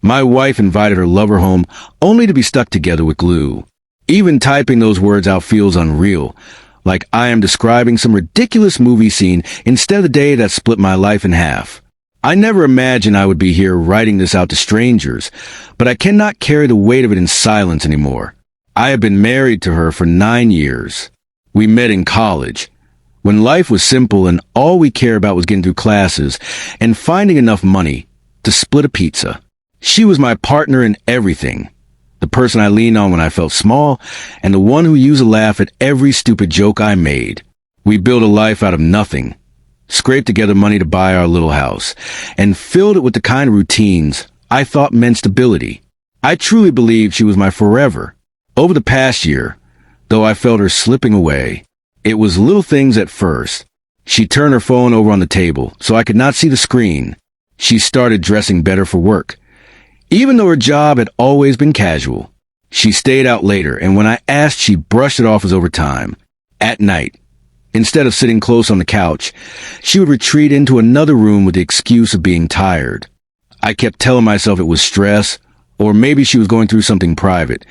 My wife invited her lover home only to be stuck together with glue. Even typing those words out feels unreal, like I am describing some ridiculous movie scene instead of the day that split my life in half. I never imagined I would be here writing this out to strangers, but I cannot carry the weight of it in silence anymore. I have been married to her for 9 years. We met in college, when life was simple and all we cared about was getting through classes and finding enough money to split a pizza. She was my partner in everything, the person I leaned on when I felt small, and the one who used a laugh at every stupid joke I made. We built a life out of nothing, scraped together money to buy our little house, and filled it with the kind of routines I thought meant stability. I truly believed she was my forever. Over the past year, though I felt her slipping away, it was little things at first. She turned her phone over on the table so I could not see the screen. She started dressing better for work, even though her job had always been casual. She stayed out later, and when I asked, she brushed it off as overtime. At night, instead of sitting close on the couch, she would retreat into another room with the excuse of being tired. I kept telling myself it was stress, or maybe she was going through something private.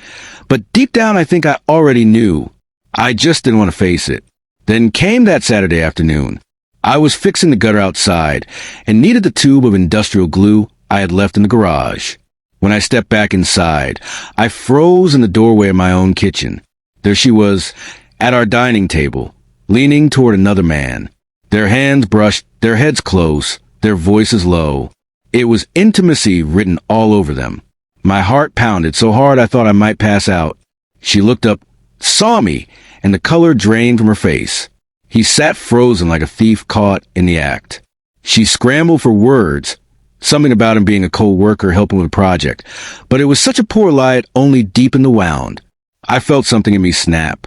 But deep down, I think I already knew. I just didn't want to face it. Then came that Saturday afternoon. I was fixing the gutter outside and needed the tube of industrial glue I had left in the garage. When I stepped back inside, I froze in the doorway of my own kitchen. There she was, at our dining table, leaning toward another man. Their hands brushed, their heads close, their voices low. It was intimacy written all over them. My heart pounded so hard I thought I might pass out. She looked up, saw me, and the color drained from her face. He sat frozen like a thief caught in the act. She scrambled for words, something about him being a co-worker helping with a project, but it was such a poor lie it only deepened the wound. I felt something in me snap.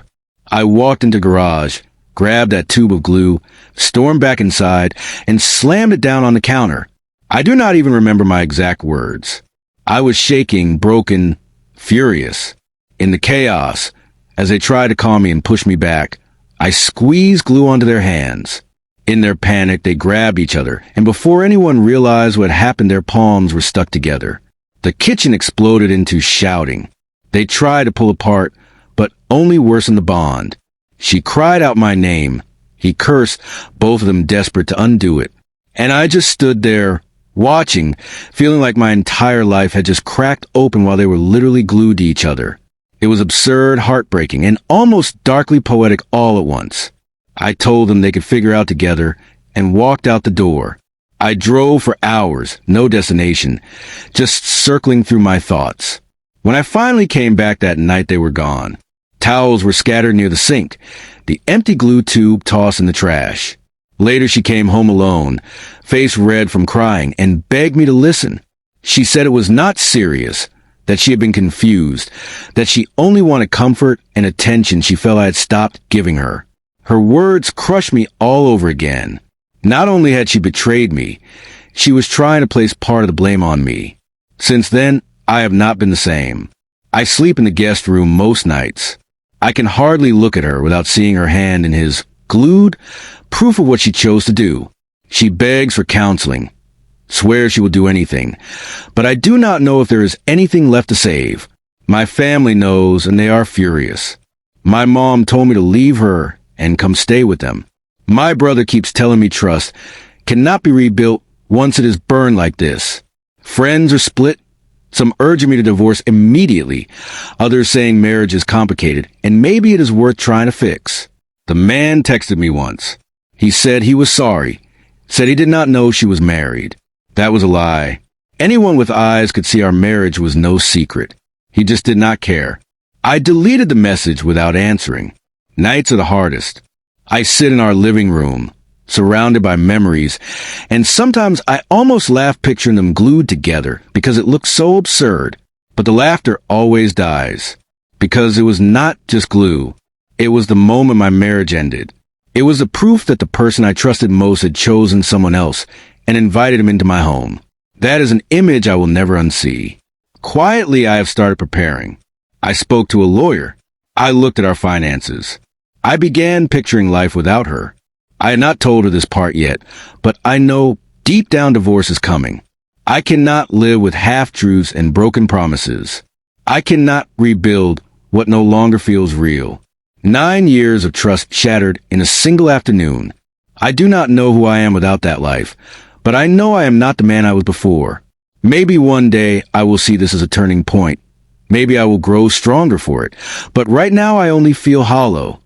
I walked into the garage, grabbed that tube of glue, stormed back inside, and slammed it down on the counter. I do not even remember my exact words. I was shaking, broken, furious. In the chaos, as they tried to calm me and push me back, I squeezed glue onto their hands. In their panic, they grabbed each other, and before anyone realized what happened, their palms were stuck together. The kitchen exploded into shouting. They tried to pull apart, but only worsened the bond. She cried out my name. He cursed, both of them desperate to undo it. And I just stood there, watching, feeling like my entire life had just cracked open while they were literally glued to each other. It was absurd, heartbreaking, and almost darkly poetic all at once. I told them they could figure out together and walked out the door. I drove for hours, no destination, just circling through my thoughts. When I finally came back that night, they were gone. Towels were scattered near the sink, the empty glue tube tossed in the trash. Later, she came home alone, face red from crying, and begged me to listen. She said it was not serious, that she had been confused, that she only wanted comfort and attention she felt I had stopped giving her. Her words crushed me all over again. Not only had she betrayed me, she was trying to place part of the blame on me. Since then, I have not been the same. I sleep in the guest room most nights. I can hardly look at her without seeing her hand in his, glued, proof of what she chose to do. She begs for counseling, swears she will do anything, but I do not know if there is anything left to save. My family knows, and they are furious. My mom told me to leave her and come stay with them. My brother keeps telling me trust cannot be rebuilt once it is burned like this. Friends are split, some urging me to divorce immediately, others saying marriage is complicated and maybe it is worth trying to fix. The man texted me once. He said he was sorry, said he did not know she was married. That was a lie. Anyone with eyes could see our marriage was no secret. He just did not care. I deleted the message without answering. Nights are the hardest. I sit in our living room, surrounded by memories, and sometimes I almost laugh picturing them glued together because it looks so absurd. But the laughter always dies, because it was not just glue. It was the moment my marriage ended. It was the proof that the person I trusted most had chosen someone else and invited him into my home. That is an image I will never unsee. Quietly, I have started preparing. I spoke to a lawyer. I looked at our finances. I began picturing life without her. I had not told her this part yet, but I know deep down divorce is coming. I cannot live with half-truths and broken promises. I cannot rebuild what no longer feels real. 9 years of trust shattered in a single afternoon. I do not know who I am without that life, but I know I am not the man I was before. Maybe one day I will see this as a turning point. Maybe I will grow stronger for it. But right now I only feel hollow.